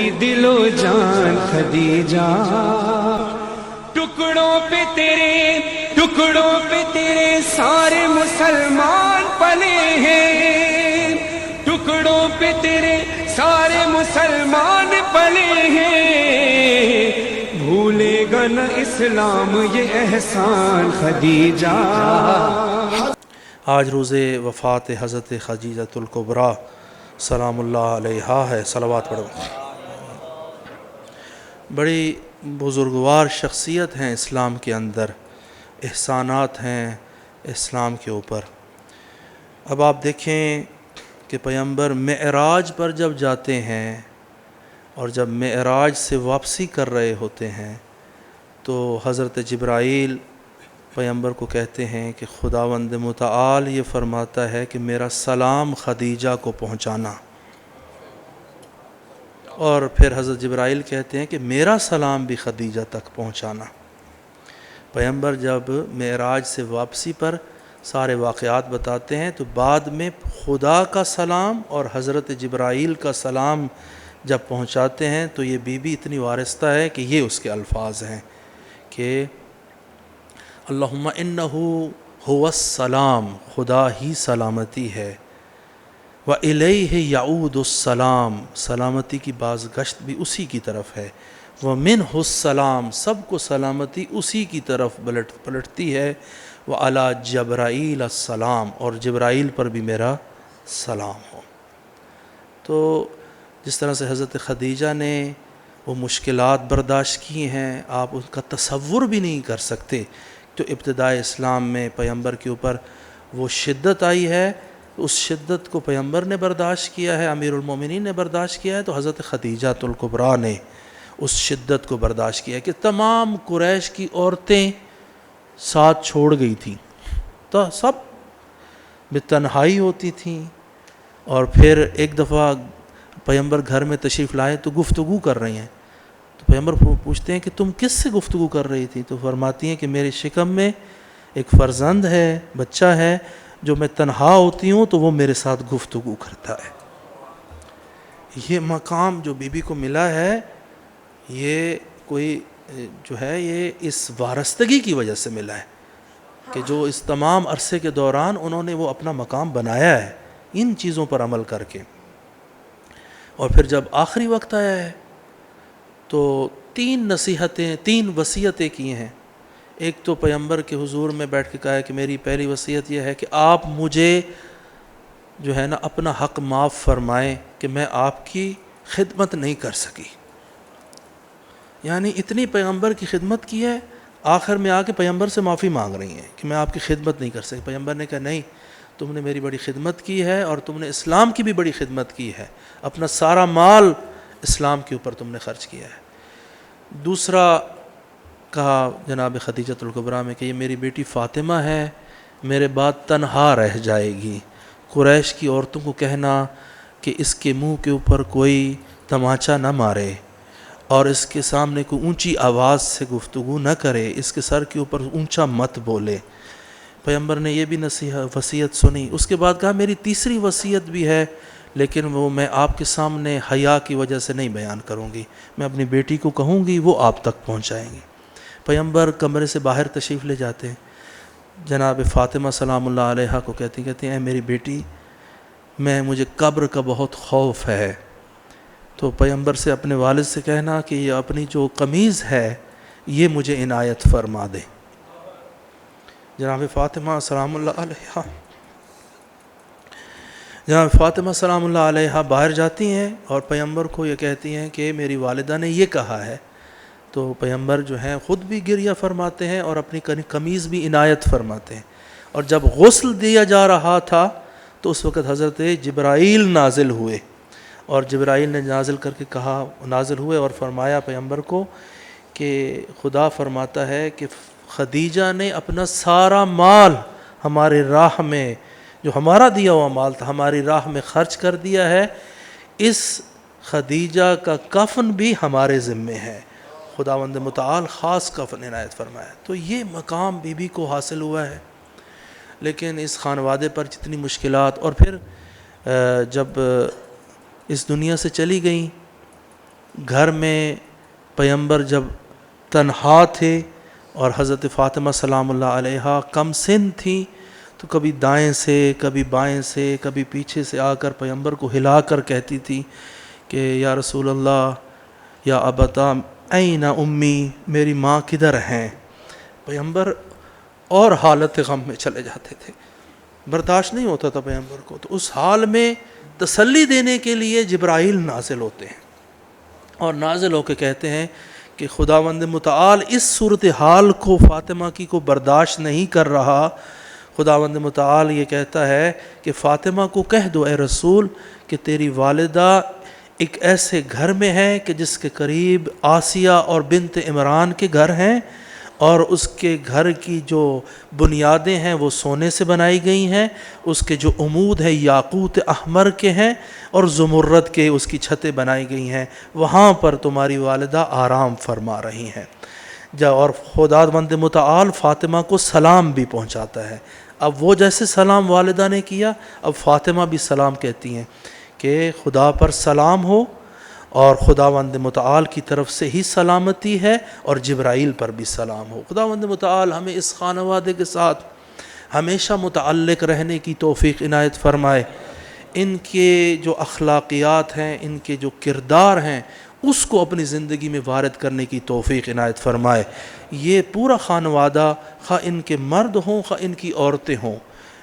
میری دل و جان خدیجہ، ٹکڑوں پہ تیرے سارے مسلمان پلے ہیں، ٹکڑوں پہ تیرے سارے مسلمان پلے ہیں، بھولے گا نہ اسلام یہ احسان خدیجہ۔ آج روز وفات حضرت خدیجۃ الکبریٰ سلام اللہ علیہا ہے، صلوات پڑھو۔ بڑی بزرگوار شخصیت ہیں اسلام کے اندر، احسانات ہیں اسلام کے اوپر۔ اب آپ دیکھیں کہ پیغمبر معراج پر جب جاتے ہیں اور جب معراج سے واپسی کر رہے ہوتے ہیں تو حضرت جبرائیل پیغمبر کو کہتے ہیں کہ خداوند متعال یہ فرماتا ہے کہ میرا سلام خدیجہ کو پہنچانا، اور پھر حضرت جبرائیل کہتے ہیں کہ میرا سلام بھی خدیجہ تک پہنچانا۔ پیغمبر جب معراج سے واپسی پر سارے واقعات بتاتے ہیں تو بعد میں خدا کا سلام اور حضرت جبرائیل کا سلام جب پہنچاتے ہیں تو یہ بی بی اتنی وارستہ ہے کہ یہ اس کے الفاظ ہیں کہ اللہم انہ هو السلام، خدا ہی سلامتی ہے، وَإِلَيْهِ يَعُودُ السلام، سلامتی کی بازگشت بھی اسی کی طرف ہے، وَمِنْهُ السلام، سب کو سلامتی اسی کی طرف پلٹتی ہے، وَعَلَى جبرائیل السلام، اور جبرائیل پر بھی میرا سلام ہو۔ تو جس طرح سے حضرت خدیجہ نے وہ مشکلات برداشت کی ہیں آپ ان کا تصور بھی نہیں کر سکتے۔ تو ابتدائے اسلام میں پیغمبر کے اوپر وہ شدت آئی ہے، اس شدت کو پیغمبر نے برداشت کیا ہے، امیر المومنین نے برداشت کیا ہے، تو حضرت خدیجہ الکبریٰ نے اس شدت کو برداشت کیا ہے کہ تمام قریش کی عورتیں ساتھ چھوڑ گئی تھیں، تو سب بے تنہائی ہوتی تھیں، اور پھر ایک دفعہ پیغمبر گھر میں تشریف لائے تو گفتگو کر رہی ہیں، تو پیغمبر پوچھتے ہیں کہ تم کس سے گفتگو کر رہی تھی؟ تو فرماتی ہیں کہ میرے شکم میں ایک فرزند ہے، بچہ ہے، جو میں تنہا ہوتی ہوں تو وہ میرے ساتھ گفتگو کرتا ہے۔ یہ مقام جو بی بی کو ملا ہے یہ کوئی جو ہے یہ اس وارستگی کی وجہ سے ملا ہے کہ جو اس تمام عرصے کے دوران انہوں نے وہ اپنا مقام بنایا ہے ان چیزوں پر عمل کر کے۔ اور پھر جب آخری وقت آیا ہے تو تین وصیتیں کی ہیں۔ ایک تو پیغمبر کے حضور میں بیٹھ کے کہا ہے کہ میری پہلی وصیت یہ ہے کہ آپ مجھے جو ہے نا اپنا حق معاف فرمائیں کہ میں آپ کی خدمت نہیں کر سکی، یعنی اتنی پیغمبر کی خدمت کی ہے، آخر میں آ کے پیغمبر سے معافی مانگ رہی ہیں کہ میں آپ کی خدمت نہیں کر سکی۔ پیغمبر نے کہا نہیں، تم نے میری بڑی خدمت کی ہے اور تم نے اسلام کی بھی بڑی خدمت کی ہے، اپنا سارا مال اسلام کے اوپر تم نے خرچ کیا ہے۔ دوسرا کہا جناب خدیجۃ الکبریٰ میں کہ یہ میری بیٹی فاطمہ ہے، میرے بعد تنہا رہ جائے گی، قریش کی عورتوں کو کہنا کہ اس کے منہ کے اوپر کوئی تماچا نہ مارے اور اس کے سامنے کوئی اونچی آواز سے گفتگو نہ کرے، اس کے سر کے اوپر اونچا مت بولے۔ پیغمبر نے یہ بھی وصیت سنی۔ اس کے بعد کہا میری تیسری وصیت بھی ہے لیکن وہ میں آپ کے سامنے حیا کی وجہ سے نہیں بیان کروں گی، میں اپنی بیٹی کو کہوں گی وہ آپ تک پہنچائیں گی۔ پیغمبر کمرے سے باہر تشریف لے جاتے ہیں، جناب فاطمہ سلام اللہ علیہا کو کہتی ہیں اے میری بیٹی مجھے قبر کا بہت خوف ہے، تو پیغمبر سے اپنے والد سے کہنا کہ یہ اپنی جو قمیض ہے یہ مجھے عنایت فرما دے۔ جناب فاطمہ سلام اللہ علیہا باہر جاتی ہیں اور پیغمبر کو یہ کہتی ہیں کہ میری والدہ نے یہ کہا ہے، تو پیغمبر جو ہیں خود بھی گریہ فرماتے ہیں اور اپنی قمیض بھی عنایت فرماتے ہیں۔ اور جب غسل دیا جا رہا تھا تو اس وقت حضرت جبرائیل نازل ہوئے، اور جبرائیل نے نازل ہوئے اور فرمایا پیغمبر کو کہ خدا فرماتا ہے کہ خدیجہ نے اپنا سارا مال ہمارے راہ میں، جو ہمارا دیا ہوا مال تھا، ہماری راہ میں خرچ کر دیا ہے، اس خدیجہ کا کفن بھی ہمارے ذمے ہے، خداوند متعال خاص کفن عنایت فرمایا۔ تو یہ مقام بی بی کو حاصل ہوا ہے، لیکن اس خانوادے پر جتنی مشکلات، اور پھر جب اس دنیا سے چلی گئیں گھر میں پیغمبر جب تنہا تھے اور حضرت فاطمہ سلام اللہ علیہا کم سن تھی تو کبھی دائیں سے کبھی بائیں سے کبھی پیچھے سے آ کر پیغمبر کو ہلا کر کہتی تھی کہ یا رسول اللہ یا ابتا این امی، میری ماں کدھر ہیں؟ پیغمبر اور حالت غم میں چلے جاتے تھے، برداشت نہیں ہوتا تھا پیغمبر کو. تو اس حال میں تسلی دینے کے لیے جبرائیل نازل ہوتے ہیں اور نازل ہو کے کہتے ہیں کہ خداوند متعال اس صورتحال کو فاطمہ کی کو برداشت نہیں کر رہا. خداوند متعال یہ کہتا ہے کہ فاطمہ کو کہہ دو اے رسول کہ تیری والدہ ایک ایسے گھر میں ہے کہ جس کے قریب آسیہ اور بنت عمران کے گھر ہیں، اور اس کے گھر کی جو بنیادیں ہیں وہ سونے سے بنائی گئی ہیں، اس کے جو عمود ہیں یاقوت احمر کے ہیں، اور زمرد کے اس کی چھتیں بنائی گئی ہیں، وہاں پر تمہاری والدہ آرام فرما رہی ہیں. اور خداوند متعال فاطمہ کو سلام بھی پہنچاتا ہے. اب وہ جیسے سلام والدہ نے کیا، اب فاطمہ بھی سلام کہتی ہیں کہ خدا پر سلام ہو، اور خداوند متعال کی طرف سے ہی سلامتی ہے، اور جبرائیل پر بھی سلام ہو. خداوند متعال ہمیں اس خانوادے کے ساتھ ہمیشہ متعلق رہنے کی توفیق عنایت فرمائے. ان کے جو اخلاقیات ہیں، ان کے جو کردار ہیں، اس کو اپنی زندگی میں وارد کرنے کی توفیق عنایت فرمائے. یہ پورا خانوادہ، خواہ ان کے مرد ہوں خواہ ان کی عورتیں ہوں،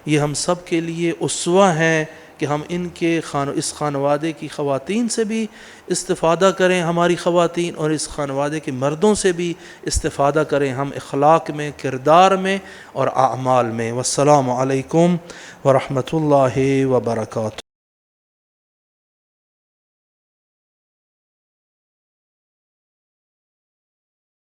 یہ ہم سب کے لیے اسوہ ہیں کہ ہم ان کے اس خانوادے کی خواتین سے بھی استفادہ کریں، ہماری خواتین، اور اس خانوادے کے مردوں سے بھی استفادہ کریں ہم اخلاق میں، کردار میں اور اعمال میں. والسلام علیکم ورحمۃ اللہ وبرکاتہ.